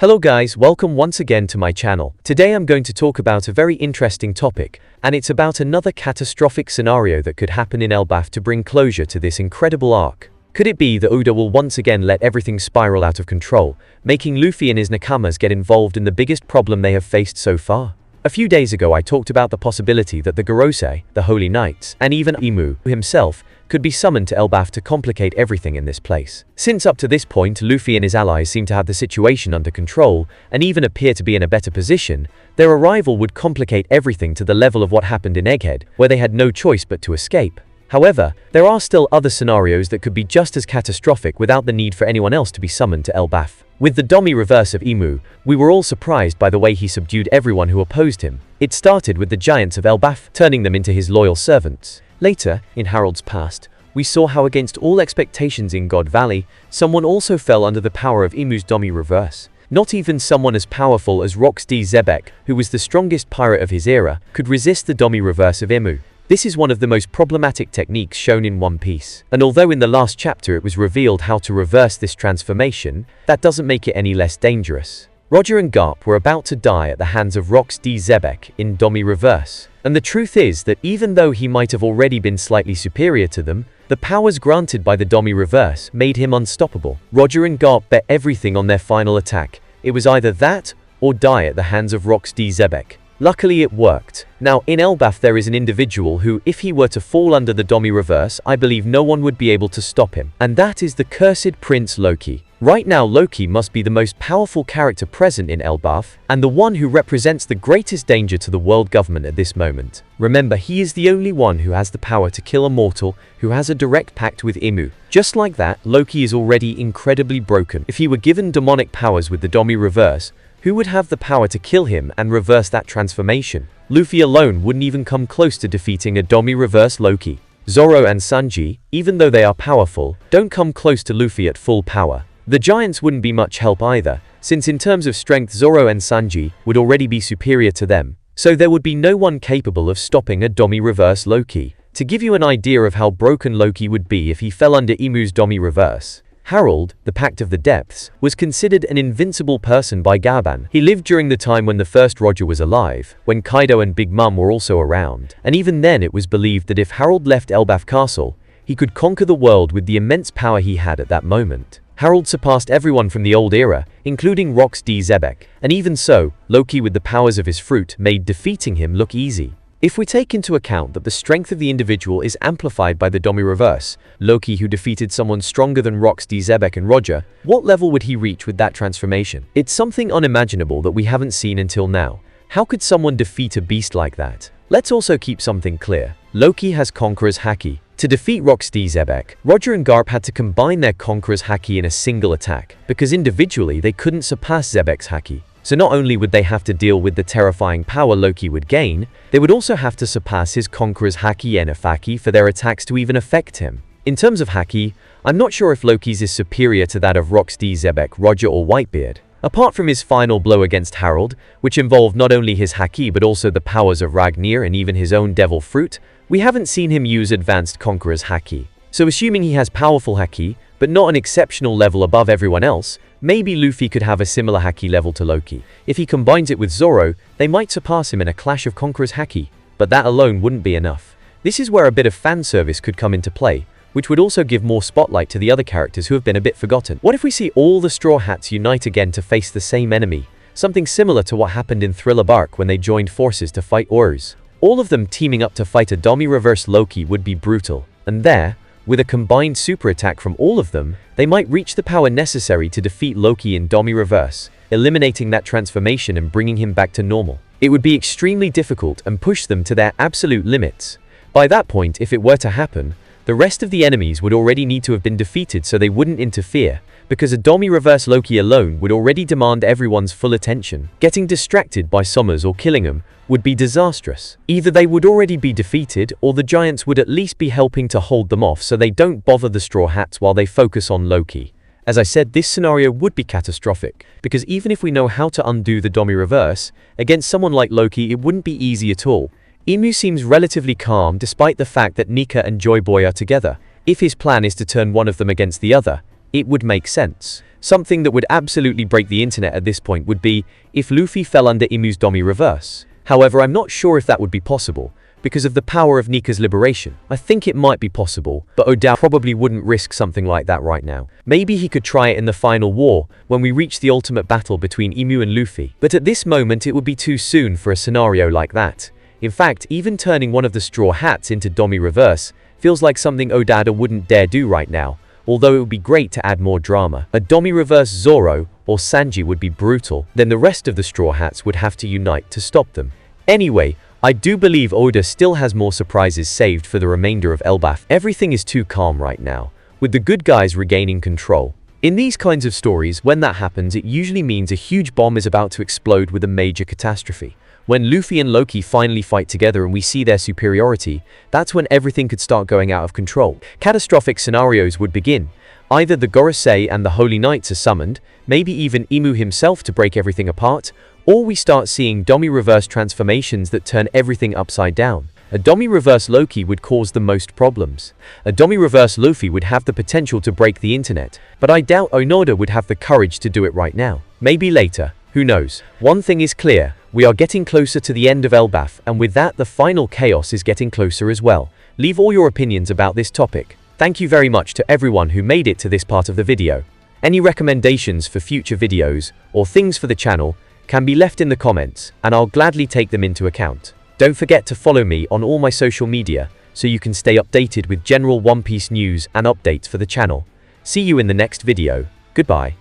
Hello guys, welcome once again to my channel. Today I'm going to talk about a very interesting topic, and it's about another catastrophic scenario that could happen in Elbaf to bring closure to this incredible arc. Could it be that Oda will once again let everything spiral out of control, making Luffy and his nakamas get involved in the biggest problem they have faced so far? A few days ago I talked about the possibility that the Reversei, the Holy Knights, and even Imu himself could be summoned to Elbaf to complicate everything in this place. Since up to this point Luffy and his allies seem to have the situation under control and even appear to be in a better position, their arrival would complicate everything to the level of what happened in Egghead, where they had no choice but to escape. However, there are still other scenarios that could be just as catastrophic without the need for anyone else to be summoned to Elbaf. With the Domy Reverse of Imu, we were all surprised by the way he subdued everyone who opposed him. It started with the giants of Elbaf, turning them into his loyal servants. Later, in Harald's past, we saw how against all expectations in God Valley, someone also fell under the power of Imu's Domy Reverse. Not even someone as powerful as Zebec, who was the strongest pirate of his era, could resist the Domy Reverse of Imu. This is one of the most problematic techniques shown in One Piece, and although in the last chapter it was revealed how to reverse this transformation, that doesn't make it any less dangerous. Roger and Garp were about to die at the hands of Zebec in Domy Reverse, and the truth is that even though he might have already been slightly superior to them, the powers granted by the Domy Reverse made him unstoppable. Roger and Garp bet everything on their final attack. It was either that or die at the hands of Zebec. Luckily it worked. Now, in Elbaf there is an individual who, if he were to fall under the Domy Reverse, I believe no one would be able to stop him. And that is the cursed Prince Loki. Right now Loki must be the most powerful character present in Elbaf, and the one who represents the greatest danger to the world government at this moment. Remember, he is the only one who has the power to kill a mortal who has a direct pact with Imu. Just like that, Loki is already incredibly broken. If he were given demonic powers with the Domy Reverse, who would have the power to kill him and reverse that transformation? Luffy alone wouldn't even come close to defeating a Domy Reverse Loki. Zoro and Sanji, even though they are powerful, don't come close to Luffy at full power. The giants wouldn't be much help either, since in terms of strength Zoro and Sanji would already be superior to them, so there would be no one capable of stopping a Domy Reverse Loki. To give you an idea of how broken Loki would be if he fell under Imu's Domy Reverse, Harald, the Pact of the Depths, was considered an invincible person by Gaban. He lived during the time when the first Roger was alive, when Kaido and Big Mom were also around, and even then it was believed that if Harald left Elbaf Castle, he could conquer the world with the immense power he had at that moment. Harald surpassed everyone from the old era, including Zebec, and even so, Loki with the powers of his fruit made defeating him look easy. If we take into account that the strength of the individual is amplified by the Domy Reverse, Loki who defeated someone stronger than Zebec and Roger, what level would he reach with that transformation? It's something unimaginable that we haven't seen until now. How could someone defeat a beast like that? Let's also keep something clear. Loki has Conqueror's Haki. To defeat Zebec, Roger and Garp had to combine their Conqueror's Haki in a single attack, because individually they couldn't surpass Zebek's Haki. So not only would they have to deal with the terrifying power Loki would gain, they would also have to surpass his Conqueror's Haki Haki for their attacks to even affect him. In terms of Haki, I'm not sure if Loki's is superior to that of Zebec, Roger or Whitebeard. Apart from his final blow against Harald, which involved not only his Haki but also the powers of Ragnir and even his own Devil Fruit, we haven't seen him use advanced Conqueror's Haki. So assuming he has powerful Haki, but not an exceptional level above everyone else, maybe Luffy could have a similar Haki level to Loki. If he combines it with Zoro, they might surpass him in a clash of Conqueror's Haki, but that alone wouldn't be enough. This is where a bit of fan service could come into play, which would also give more spotlight to the other characters who have been a bit forgotten. What if we see all the Straw Hats unite again to face the same enemy? Something similar to what happened in Thriller Bark when they joined forces to fight Oars. All of them teaming up to fight a Domy Reverse Loki would be brutal, and there, with a combined super attack from all of them, they might reach the power necessary to defeat Loki in Domy Reverse, eliminating that transformation and bringing him back to normal. It would be extremely difficult and push them to their absolute limits. By that point, if it were to happen, the rest of the enemies would already need to have been defeated so they wouldn't interfere, because a Domy Reverse Loki alone would already demand everyone's full attention. Getting distracted by Summers or killing him would be disastrous. Either they would already be defeated, or the giants would at least be helping to hold them off so they don't bother the Straw Hats while they focus on Loki. As I said, this scenario would be catastrophic, because even if we know how to undo the Domy Reverse, against someone like Loki it wouldn't be easy at all. Imu seems relatively calm despite the fact that Nika and Joy Boy are together. If his plan is to turn one of them against the other, it would make sense. Something that would absolutely break the internet at this point would be if Luffy fell under Imu's Domy Reverse. However, I'm not sure if that would be possible, because of the power of Nika's liberation. I think it might be possible, but Oda probably wouldn't risk something like that right now. Maybe he could try it in the final war, when we reach the ultimate battle between Imu and Luffy. But at this moment it would be too soon for a scenario like that. In fact, even turning one of the Straw Hats into Domy Reverse feels like something Oda wouldn't dare do right now, although it would be great to add more drama. A Domy Reverse Zoro or Sanji would be brutal, then the rest of the Straw Hats would have to unite to stop them. Anyway, I do believe Oda still has more surprises saved for the remainder of Elbaf. Everything is too calm right now, with the good guys regaining control. In these kinds of stories, when that happens, it usually means a huge bomb is about to explode with a major catastrophe. When Luffy and Loki finally fight together and we see their superiority, that's when everything could start going out of control. Catastrophic scenarios would begin. Either the Reversei and the Holy Knights are summoned, maybe even Imu himself to break everything apart, or we start seeing Domy Reverse transformations that turn everything upside down. A Domy Reverse Loki would cause the most problems. A Domy Reverse Luffy would have the potential to break the internet, but I doubt Onoda would have the courage to do it right now. Maybe later, who knows. One thing is clear, we are getting closer to the end of Elbaf, and with that the final chaos is getting closer as well. Leave all your opinions about this topic. Thank you very much to everyone who made it to this part of the video. Any recommendations for future videos, or things for the channel, can be left in the comments, and I'll gladly take them into account. Don't forget to follow me on all my social media, so you can stay updated with general One Piece news and updates for the channel. See you in the next video. Goodbye.